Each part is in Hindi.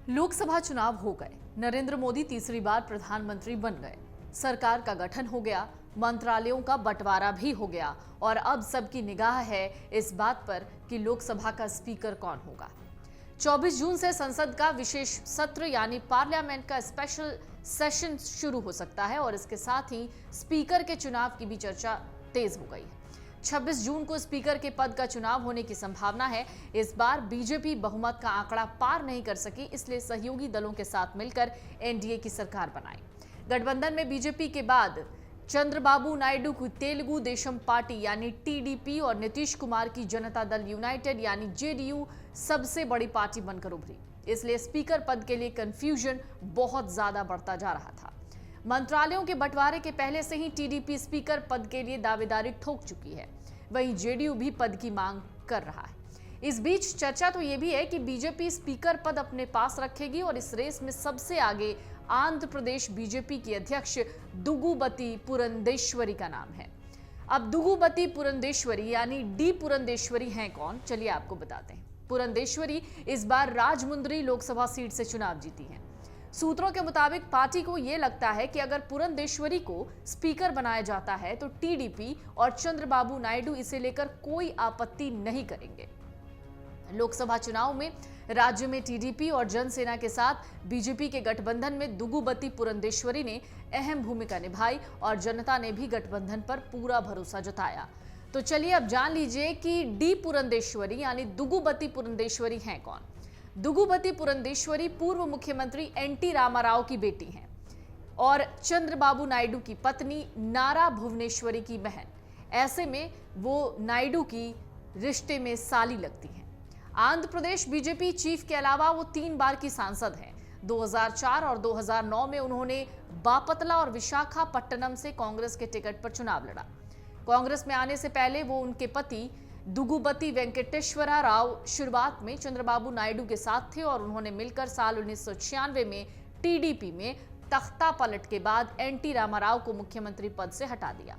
लोकसभा चुनाव हो गए। नरेंद्र मोदी तीसरी बार प्रधानमंत्री बन गए। सरकार का गठन हो गया, मंत्रालयों का बंटवारा भी हो गया और अब सबकी निगाह है इस बात पर कि लोकसभा का स्पीकर कौन होगा। 24 जून से संसद का विशेष सत्र यानी पार्लियामेंट का स्पेशल सेशन शुरू हो सकता है और इसके साथ ही स्पीकर के चुनाव की भी चर्चा तेज हो गई है। 26 जून को स्पीकर के पद का चुनाव होने की संभावना है। इस बार बीजेपी बहुमत का आंकड़ा पार नहीं कर सकी, इसलिए सहयोगी दलों के साथ मिलकर एनडीए की सरकार बनाई। गठबंधन में बीजेपी के बाद चंद्रबाबू नायडू की तेलुगु देशम पार्टी यानी टीडीपी और नीतीश कुमार की जनता दल यूनाइटेड यानी जेडीयू सबसे बड़ी पार्टी बनकर उभरी। इसलिए स्पीकर पद के लिए कंफ्यूजन बहुत ज्यादा बढ़ता जा रहा था। मंत्रालयों के बंटवारे के पहले से ही टीडीपी स्पीकर पद के लिए दावेदारी ठोक चुकी है, वहीं जेडीयू भी पद की मांग कर रहा है। इस बीच चर्चा तो यह भी है कि बीजेपी स्पीकर पद अपने पास रखेगी और इस रेस में सबसे आगे आंध्र प्रदेश बीजेपी की अध्यक्ष दुगुबती पुरंदेश्वरी का नाम है। अब दुगुबती पुरंदेश्वरी यानी डी पुरंदेश्वरी हैं कौन, चलिए आपको बताते हैं। पुरंदेश्वरी इस बार राजमुंदरी लोकसभा सीट से चुनाव जीती हैं। सूत्रों के मुताबिक पार्टी को यह लगता है कि अगर पुरंदेश्वरी को स्पीकर बनाया जाता है तो टीडीपी और चंद्रबाबू नायडू इसे लेकर कोई आपत्ति नहीं करेंगे। लोकसभा चुनाव में राज्य में टीडीपी और जनसेना के साथ बीजेपी के गठबंधन में दुगुबती पुरंदेश्वरी ने अहम भूमिका निभाई और जनता ने भी गठबंधन पर पूरा भरोसा जताया। तो चलिए अब जान लीजिए कि डी पुरंदेश्वरी यानी दुगुबती पुरंदेश्वरी हैं कौन। दुगुबती पुरंदेश्वरी पूर्व मुख्यमंत्री एनटी रामाराव की बेटी हैं और चंद्रबाबू नायडू की पत्नी नारा भुवनेश्वरी की बहन। ऐसे में वो नायडू की रिश्ते में साली लगती हैं। आंध्र प्रदेश बीजेपी चीफ के अलावा वो 3 बार की सांसद हैं। 2004 और 2009 में उन्होंने बापतला और विशाखापट्टनम से कांग्रेस के टिकट पर चुनाव लड़ा। कांग्रेस में आने से पहले वो उनके पति दुगुबती वेंकटेश्वरा राव शुरुआत में चंद्रबाबू नायडू के साथ थे और उन्होंने मिलकर साल 1996 में टीडीपी में तख्ता पलट के बाद एनटी रामाराव को मुख्यमंत्री पद से हटा दिया।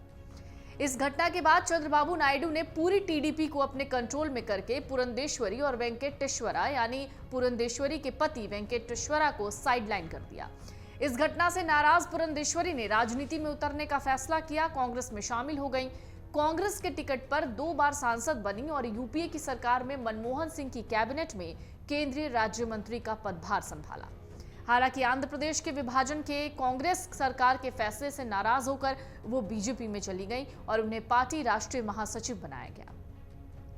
इस घटना के बाद चंद्रबाबू नायडू ने पूरी टीडीपी को अपने कंट्रोल में करके पुरंदेश्वरी और वेंकटेश्वरा यानी पुरंदेश्वरी के पति वेंकटेश्वरा को साइडलाइन कर दिया। इस घटना से नाराज पुरंदेश्वरी ने राजनीति में उतरने का फैसला किया, कांग्रेस में शामिल हो गई। कांग्रेस के टिकट पर 2 बार सांसद बनी और यूपीए की सरकार में मनमोहन सिंह की कैबिनेट में केंद्रीय राज्य मंत्री का पदभार संभाला। हालांकि आंध्र प्रदेश के विभाजन के कांग्रेस सरकार के फैसले से नाराज होकर वो बीजेपी में चली गई और उन्हें पार्टी राष्ट्रीय महासचिव बनाया गया।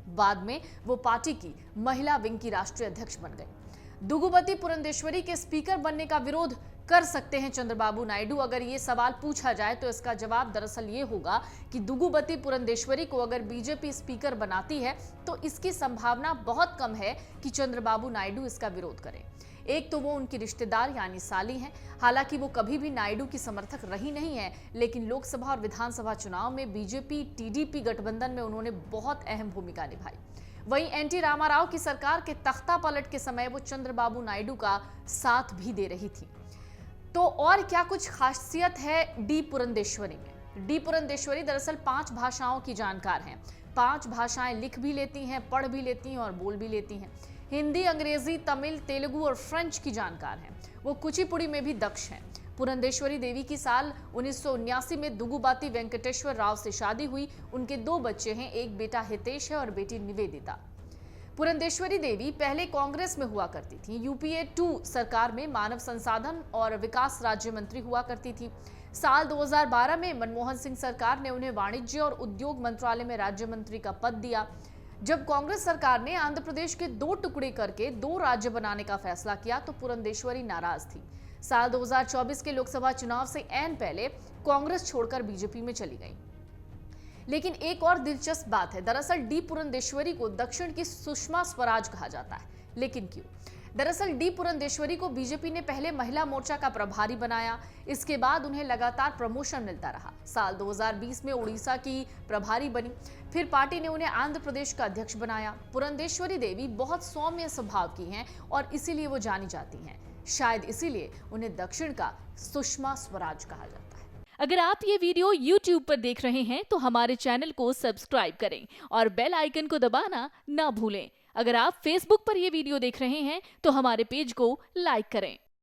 बाद में वो पार्टी की महिला विंग की राष्ट्रीय अध्यक्ष बन गई। दुगुबती पुरंदेश्वरी के स्पीकर बनने का विरोध कर सकते हैं चंद्रबाबू नायडू। अगर ये सवाल पूछा जाए तो इसका जवाब दरअसल ये होगा कि दुगुबती पुरंदेश्वरी को अगर बीजेपी स्पीकर बनाती है तो इसकी संभावना बहुत कम है कि चंद्रबाबू नायडू इसका विरोध करें। एक तो वो उनकी रिश्तेदार यानी साली हैं। हालांकि वो कभी भी नायडू की समर्थक रही नहीं है, लेकिन लोकसभा और विधानसभा चुनाव में बीजेपी टीडीपी गठबंधन में उन्होंने बहुत अहम भूमिका निभाई। वहीं एनटी रामाराव की सरकार के तख्ता पलट के समय वो चंद्रबाबू नायडू का साथ भी दे रही थी। तो और क्या कुछ खासियत है डी पुरंदेश्वरी में। डी पुरंदेश्वरी दरअसल 5 भाषाओं की जानकार हैं। 5 भाषाएं लिख भी लेती हैं, पढ़ भी लेती हैं और बोल भी लेती हैं। हिंदी, अंग्रेजी, तमिल, तेलुगु और फ्रेंच की जानकार हैं। वो कुचिपुड़ी में भी दक्ष हैं। पुरंदेश्वरी देवी की साल 1979 में दुगुबाती वेंकटेश्वर राव से शादी हुई। उनके 2 बच्चे हैं, एक बेटा हितेश है और बेटी निवेदिता। पुरंदेश्वरी देवी पहले कांग्रेस में हुआ करती थी। यूपीए 2 सरकार में मानव संसाधन और विकास राज्य मंत्री हुआ करती थी। साल 2012 में मनमोहन सिंह सरकार ने उन्हें वाणिज्य और उद्योग मंत्रालय में राज्य मंत्री का पद दिया। जब कांग्रेस सरकार ने आंध्र प्रदेश के 2 टुकड़े करके 2 राज्य बनाने का फैसला किया तो पुरंदेश्वरी नाराज थी। साल 2024 के लोकसभा चुनाव से ऐन पहले कांग्रेस छोड़कर बीजेपी में चली गई। लेकिन एक और दिलचस्प बात है, दरअसल डी पुरंदेश्वरी को दक्षिण की सुषमा स्वराज कहा जाता है। लेकिन क्यों? दरअसल डी पुरंदेश्वरी को बीजेपी ने पहले महिला मोर्चा का प्रभारी बनाया। इसके बाद उन्हें लगातार प्रमोशन मिलता रहा। साल 2020 में उड़ीसा की प्रभारी बनी, फिर पार्टी ने उन्हें आंध्र प्रदेश का अध्यक्ष बनाया। पुरंदेश्वरी देवी बहुत सौम्य स्वभाव की हैं और इसीलिए वो जानी जाती हैं। शायद इसीलिए उन्हें दक्षिण का सुषमा स्वराज कहा जाता है। अगर आप ये वीडियो YouTube पर देख रहे हैं तो हमारे चैनल को सब्सक्राइब करें और बेल आइकन को दबाना ना भूलें। अगर आप Facebook पर ये वीडियो देख रहे हैं तो हमारे पेज को लाइक करें।